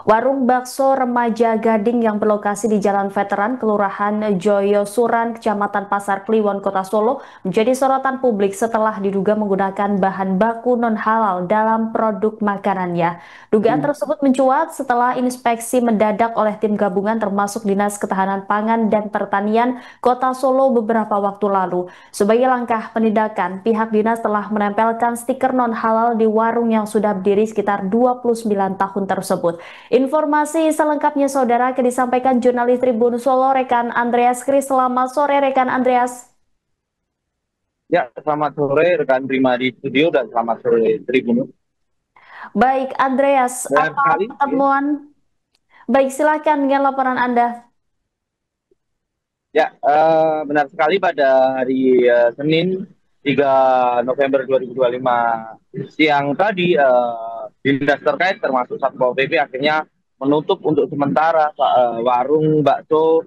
Warung bakso remaja Gading yang berlokasi di Jalan Veteran, Kelurahan Joyosuran, Kecamatan Pasar Kliwon, Kota Solo, menjadi sorotan publik setelah diduga menggunakan bahan baku non-halal dalam produk makanannya. Dugaan tersebut mencuat setelah inspeksi mendadak oleh tim gabungan termasuk Dinas Ketahanan Pangan dan Pertanian Kota Solo beberapa waktu lalu. Sebagai langkah penindakan, pihak dinas telah menempelkan stiker non-halal di warung yang sudah berdiri sekitar 29 tahun tersebut. Informasi selengkapnya saudara akan disampaikan jurnalis Tribun Solo rekan Andreas Kris. Selamat sore rekan Andreas. Ya, selamat sore rekan Prima di studio dan selamat sore Tribun. Baik Andreas, Benar apa sekali, ya. pertemuan? Baik silakan dengan laporan Anda. Ya, benar sekali pada hari Senin 3 November 2025 siang tadi dinas terkait termasuk Satpol PP akhirnya menutup untuk sementara warung bakso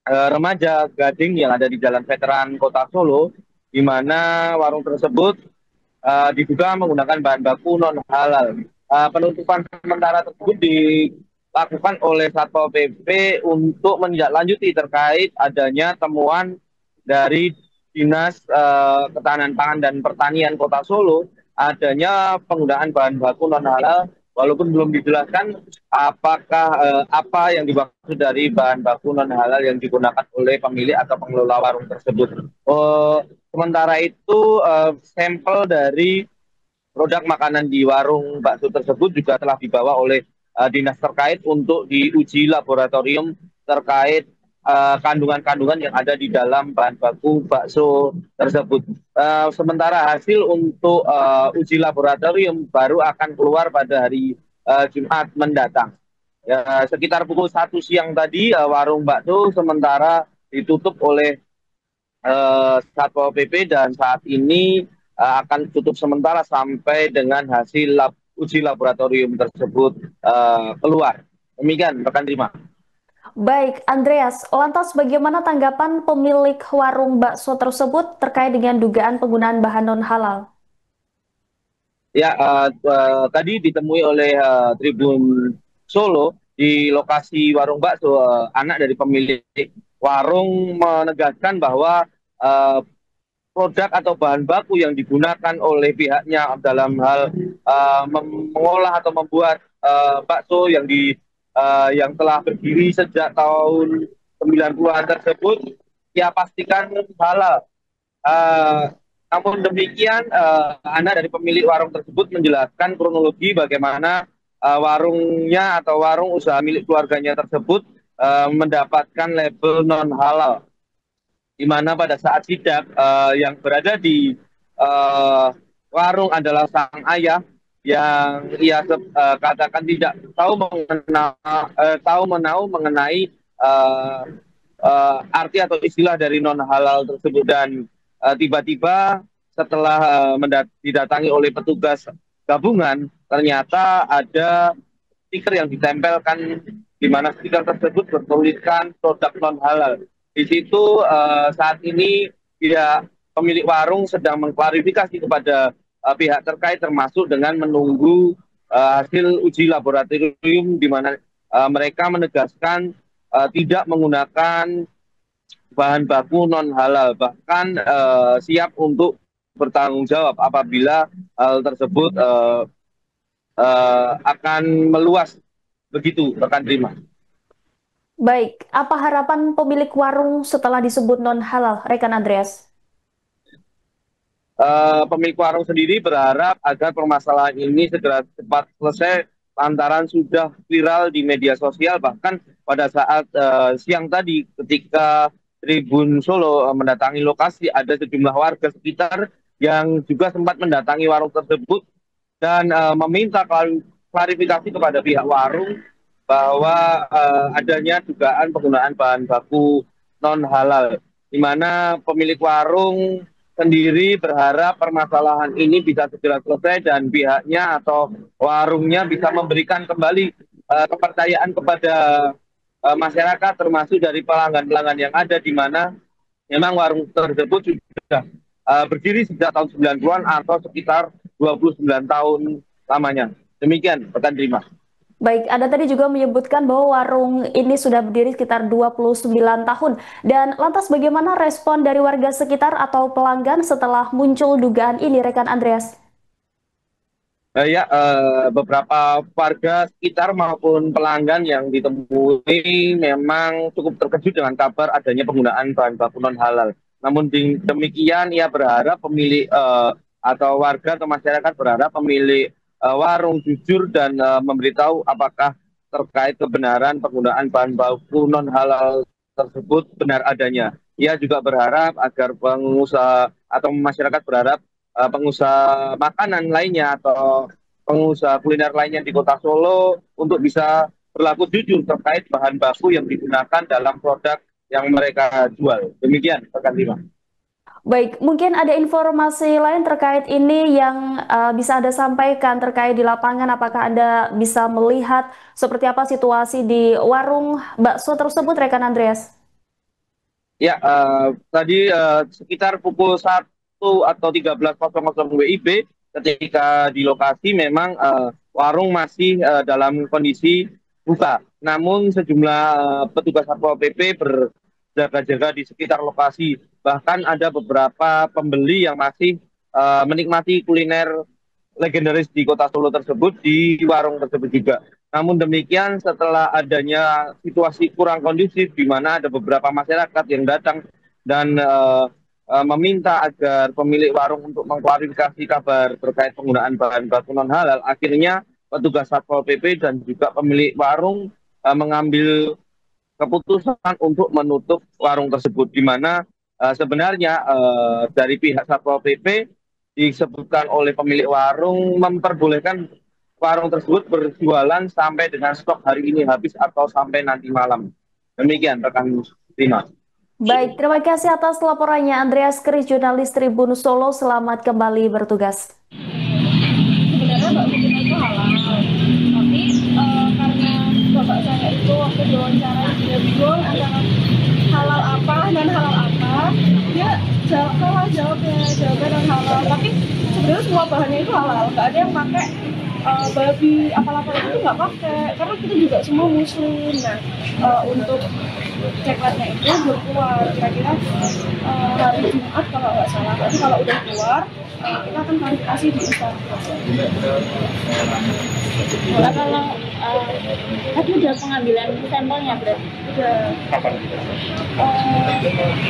remaja Gading yang ada di Jalan Veteran Kota Solo, di mana warung tersebut diduga menggunakan bahan baku non halal. Penutupan sementara tersebut dilakukan oleh Satpol PP untuk menindaklanjuti terkait adanya temuan dari Dinas Ketahanan Pangan dan Pertanian Kota Solo adanya penggunaan bahan baku non halal, walaupun belum dijelaskan apakah apa yang dimaksud dari bahan baku non halal yang digunakan oleh pemilik atau pengelola warung tersebut. Sementara itu sampel dari produk makanan di warung bakso tersebut juga telah dibawa oleh dinas terkait untuk diuji laboratorium terkait kandungan-kandungan yang ada di dalam bahan baku bakso tersebut. Sementara hasil untuk uji laboratorium baru akan keluar pada hari Jumat mendatang. Ya, sekitar pukul 1 siang tadi warung bakso sementara ditutup oleh Satpol PP dan saat ini akan tutup sementara sampai dengan hasil uji laboratorium tersebut keluar. Demikian, rekan Rima. Baik Andreas, lantas bagaimana tanggapan pemilik warung bakso tersebut terkait dengan dugaan penggunaan bahan non-halal? Ya, tadi ditemui oleh Tribun Solo di lokasi warung bakso, anak dari pemilik warung menegaskan bahwa uh, produk atau bahan baku yang digunakan oleh pihaknya dalam hal mengolah atau membuat bakso yang telah berdiri sejak tahun 90-an tersebut ya pastikan halal. Uh, Namun demikian, anak dari pemilik warung tersebut menjelaskan kronologi bagaimana warungnya atau warung usaha milik keluarganya tersebut mendapatkan label non halal, di mana pada saat sidak yang berada di uh, warung adalah sang ayah yang katakan tidak tahu menahu mengenai uh, arti atau istilah dari non halal tersebut dan tiba-tiba setelah didatangi oleh petugas gabungan ternyata ada stiker yang ditempelkan di mana stiker tersebut bertuliskan produk non halal. Di situ saat ini pihak pemilik warung sedang mengklarifikasi kepada pihak terkait termasuk dengan menunggu hasil uji laboratorium di mana mereka menegaskan tidak menggunakan bahan baku non halal, bahkan siap untuk bertanggung jawab apabila hal tersebut akan meluas, begitu rekan Terima. Baik, apa harapan pemilik warung setelah disebut non-halal, rekan Andreas? Pemilik warung sendiri berharap agar permasalahan ini segera cepat selesai lantaran sudah viral di media sosial, bahkan pada saat siang tadi ketika Tribun Solo mendatangi lokasi ada sejumlah warga sekitar yang juga sempat mendatangi warung tersebut dan meminta klarifikasi kepada pihak warung bahwa adanya dugaan penggunaan bahan baku non halal, di mana pemilik warung sendiri berharap permasalahan ini bisa segera selesai dan pihaknya atau warungnya bisa memberikan kembali kepercayaan kepada masyarakat termasuk dari pelanggan-pelanggan yang ada, di mana memang warung tersebut sudah berdiri sejak tahun 90-an atau sekitar 29 tahun lamanya. Demikian, rekan Terima. Baik, Anda tadi juga menyebutkan bahwa warung ini sudah berdiri sekitar 29 tahun. Dan lantas bagaimana respon dari warga sekitar atau pelanggan setelah muncul dugaan ini, rekan Andreas? Beberapa warga sekitar maupun pelanggan yang ditemui memang cukup terkejut dengan kabar adanya penggunaan bahan baku non halal. Namun demikian, ia berharap pemilik atau warga atau masyarakat berharap pemilik warung jujur dan memberitahu apakah terkait kebenaran penggunaan bahan baku non halal tersebut benar adanya. Ia juga berharap agar pengusaha atau masyarakat berharap pengusaha makanan lainnya atau pengusaha kuliner lainnya di Kota Solo untuk bisa berlaku jujur terkait bahan baku yang digunakan dalam produk yang mereka jual. Demikian, rekan Lima. Baik, mungkin ada informasi lain terkait ini yang bisa Anda sampaikan terkait di lapangan. Apakah Anda bisa melihat seperti apa situasi di warung bakso tersebut, rekan Andreas? Tadi sekitar pukul 1 atau 13.00 WIB ketika di lokasi memang warung masih dalam kondisi buka. Namun sejumlah petugas Satpol PP berjaga-jaga di sekitar lokasi. Bahkan ada beberapa pembeli yang masih menikmati kuliner legendaris di Kota Solo tersebut di warung tersebut juga. Namun demikian, setelah adanya situasi kurang kondusif di mana ada beberapa masyarakat yang datang dan meminta agar pemilik warung untuk mengklarifikasi kabar terkait penggunaan bahan baku non halal, akhirnya petugas Satpol PP dan juga pemilik warung mengambil keputusan untuk menutup warung tersebut, di mana sebenarnya dari pihak Satpol PP disebutkan oleh pemilik warung memperbolehkan warung tersebut berjualan sampai dengan stok hari ini habis atau sampai nanti malam. Demikian rekan Rina. Baik, terima kasih atas laporannya Andreas Kris, jurnalis Tribun Solo. Selamat kembali bertugas. Sebenarnya bakso kita itu halal, tapi karena bapak saya itu waktu diwawancara dia bingung antara halal apa dan halal apa, dia jawabnya dan halal, tapi sebenarnya semua bahannya itu halal, nggak ada yang pakai babi apa-apa itu nggak pakai, karena kita juga semua muslim. Nah, untuk ceklatnya itu belum keluar, kira-kira hari Jumat kalau nggak salah. Tapi kalau udah keluar, kita akan klarifikasi di Instagram. Kalau tadi udah pengambilan sampelnya berarti? Udah. Kapan?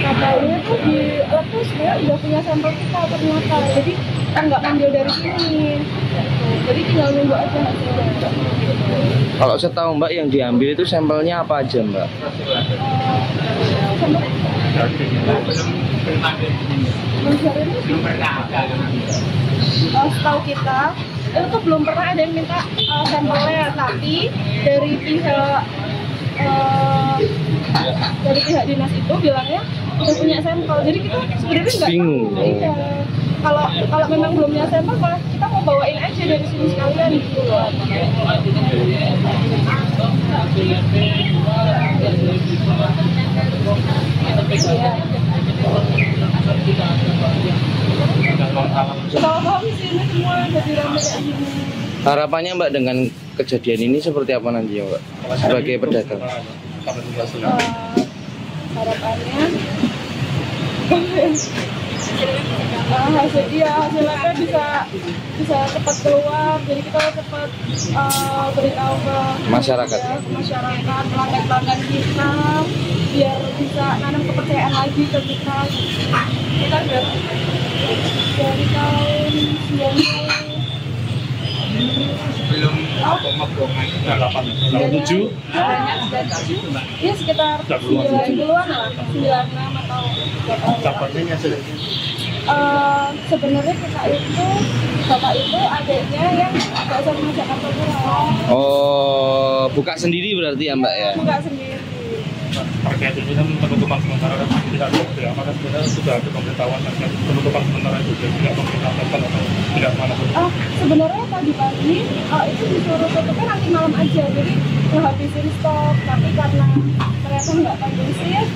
Katanya tuh di lab tuh sebenarnya udah punya sampel kita ternyata, jadi kita nggak ngambil dari sini. Jadi tinggal nunggu aja hasilnya. Kalau saya tahu Mbak, yang diambil itu sampelnya apa aja Mbak? Setahu kita itu tuh belum pernah ada yang minta sampelnya, tapi dari pihak dinas itu bilangnya udah punya sampel. Jadi kita sebenarnya nggak bingung. Kalau memang belum punya sampel, malah kita mau bawain aja dari sini sekalian gitu loh. Tahu-tahu di sini semua jadi ramai kayak gini. Harapannya Mbak dengan kejadian ini seperti apa nanti ya Mbak sebagai pedagang? Harapannya hasilnya bisa cepat keluar, jadi kita cepat beritahu ke Masyarakat, pelanggan kita, biar bisa nanam kepercayaan lagi ke kita. Kita dari tahun 87 ya sekitar 90-an lah, 96 atau dapatnya sebenarnya bapak itu adiknya yang bakso sama Jakarta Pulau. oh buka sendiri berarti ya Mbak ya? Buka sendiri. terkait ini kan penutupan sementara kan tidak ada, apakah sebenarnya sudah ada pemberitahuan terkait penutupan sementara itu tidak pemerintah atau tidak mana? Sebenarnya pagi-pagi itu disuruh tutupnya nanti malam aja, jadi ngehabisin stok, tapi karena ternyata nggak kondusif,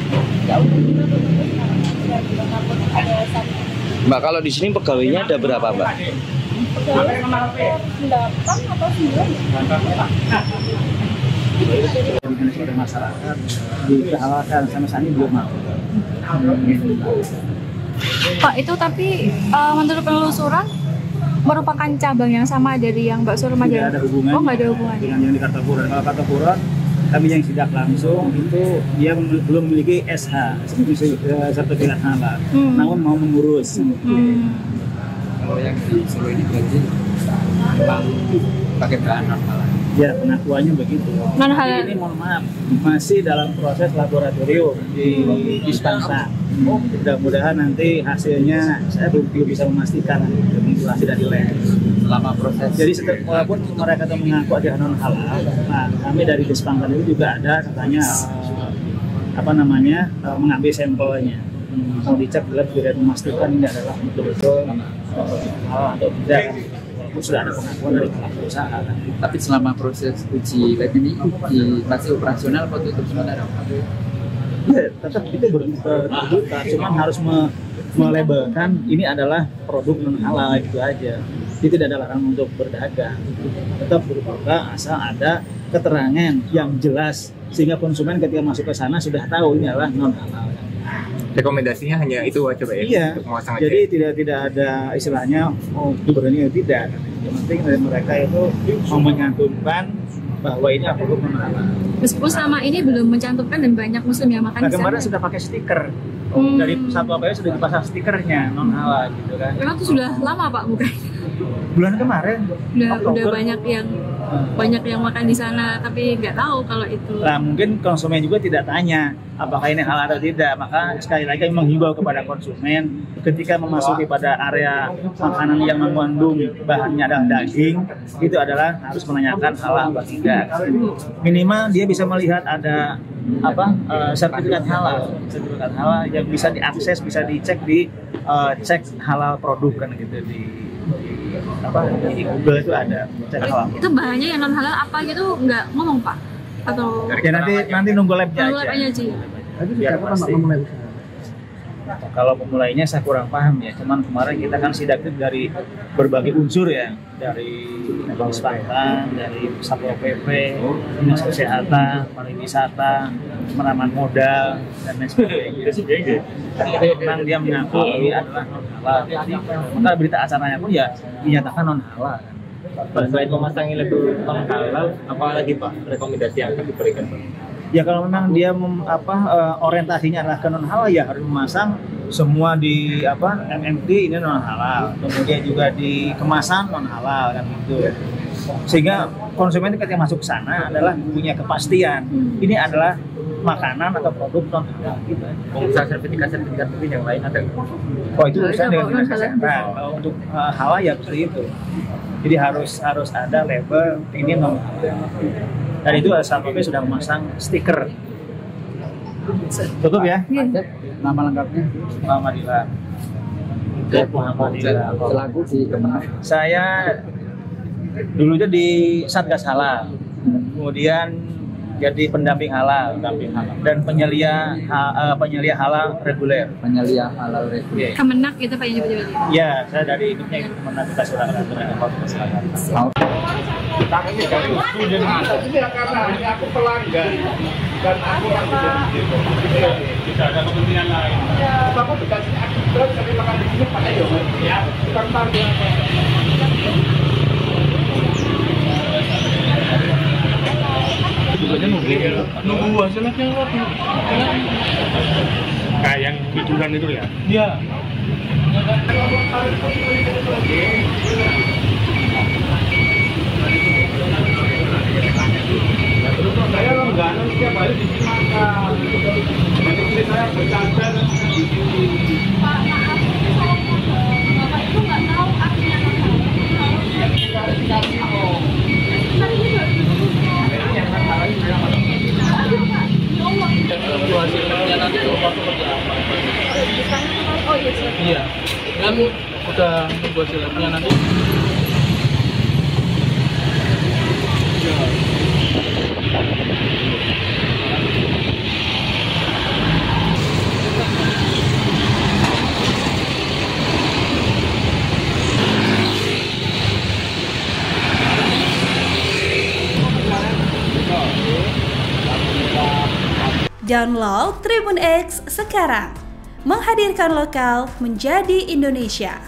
ya udah kita tutupnya sekarang biar kita takut ada sakit. Mbak, kalau di sini pegawainya ada berapa Mbak? pegawai sekitar 8 atau 9. Dari masyarakat dihalalkan sama sekali belum mau. Pak, itu tapi menurut penelusuran merupakan cabang yang sama dari yang bakso remaja? Tidak ada hubungan. Oh, nggak ada hubungan. Dengan yang di Kartopuran. Kalau Kartopuran kami yang sidak langsung itu dia belum memiliki SH, sertifikat halal, namun mau mengurus. Kalau yang di Solo ini berarti memang pakai bahan non halal. Ya, pengakuannya begitu. Non halal. Ini mohon maaf masih dalam proses laboratorium di Dispansa. Mudah-mudahan nanti hasilnya saya belum bisa memastikan hasil dari lab. Selama proses. Jadi walaupun mereka itu mengaku ada non halal, nah kami dari Dispansa itu juga ada katanya mengambil sampelnya. Mau dicek lab biar memastikan ini adalah betul-betul halal atau tidak. Sudah ada pengakuan dari pelaku usaha. Tapi selama proses uji lab ini masih operasional atau tutup sementara? Ya, tetap itu berbuka, cuman harus melabelkan ini adalah produk non halal gitu aja. Itu tidak ada larangan untuk berdagang. Tetap berbuka asal ada keterangan yang jelas sehingga konsumen ketika masuk ke sana sudah tahu ini adalah non halal. Rekomendasinya hanya itu aja Pak ya? Iya, untuk memasang jadi aja. tidak ada istilahnya berani atau tidak. Yang penting dari mereka itu mau menyantumkan bahwa ini apa non halal. Meskipun selama ini belum mencantumkan dan banyak muslim yang makan Nah, di sana. kemarin sudah pakai stiker. Dari Satpol PP sudah dipasang stikernya non halal gitu kan. Memang itu sudah lama Pak bukannya? Bulan kemarin. Udah banyak yang makan di sana tapi nggak tahu kalau itu. Nah, mungkin konsumen juga tidak tanya apakah ini halal atau tidak. Maka sekali lagi menghimbau kepada konsumen ketika memasuki pada area makanan yang mengandung bahannya adalah daging, itu adalah harus menanyakan halal atau tidak. Minimal dia bisa melihat ada sertifikat halal yang bisa diakses, bisa dicek di cek halal produk kan gitu di Google itu ada cek halal. Itu bahannya yang non halal apa gitu nggak ngomong Pak? Atau Ya nanti nunggu labnya nunggu lab aja. Biar pasti. Kalau memulainya saya kurang paham ya, cuman kemarin kita kan sidak dari berbagai unsur ya, dari Dispansa, dari Satpol PP, Dinas Kesehatan, pariwisata, penanaman modal dan lain sebagainya. Memang dia mengaku ini adalah non halal. Maka berita acaranya pun ya dinyatakan non halal. Selain memasang label non halal, apa lagi Pak rekomendasi yang akan diberikan Pak? Ya kalau memang dia orientasinya adalah ke non halal ya harus memasang semua di MMT ini non halal, kemudian juga di kemasan non halal kan gitu. Sehingga konsumen ketika masuk ke sana adalah punya kepastian ini adalah makanan atau produk non halal gitu. Pengusaha sertifikat itu yang lain ada? Oh itu urusan dengan dinas kesehatan. Kalau untuk halal ya seperti itu. Jadi harus ada label ini non halal. Dan itu Satpol PP sudah memasang stiker. Tutup ya? Nama lengkapnya? Muhammadillah. Selaku di Kemenang. Saya dulunya di Satgas Halal, kemudian jadi pendamping halal, dan penyelia halal reguler. Penyelia halal reguler. Kemenak itu Pak yang nyebut-nyebut. Ya, saya dari induknya itu Kemenak kita sudah Tangannya dari student karena hanya aku pelanggan dan aku tidak ada kepentingan lain. Aku dikasih aktif tapi makan di sini pakai ya tanpa dia. Nunggu hasilnya keluar. Kayak yang hiburan itu ya? Iya. Saya langganan setiap hari di sini makan. Jadi istri saya bercanda di sini. Pak, maaf, Bapak itu nggak tahu artinya Iya, kan udah buat hasilnya nanti. Download Tribun X sekarang. Menghadirkan lokal menjadi Indonesia.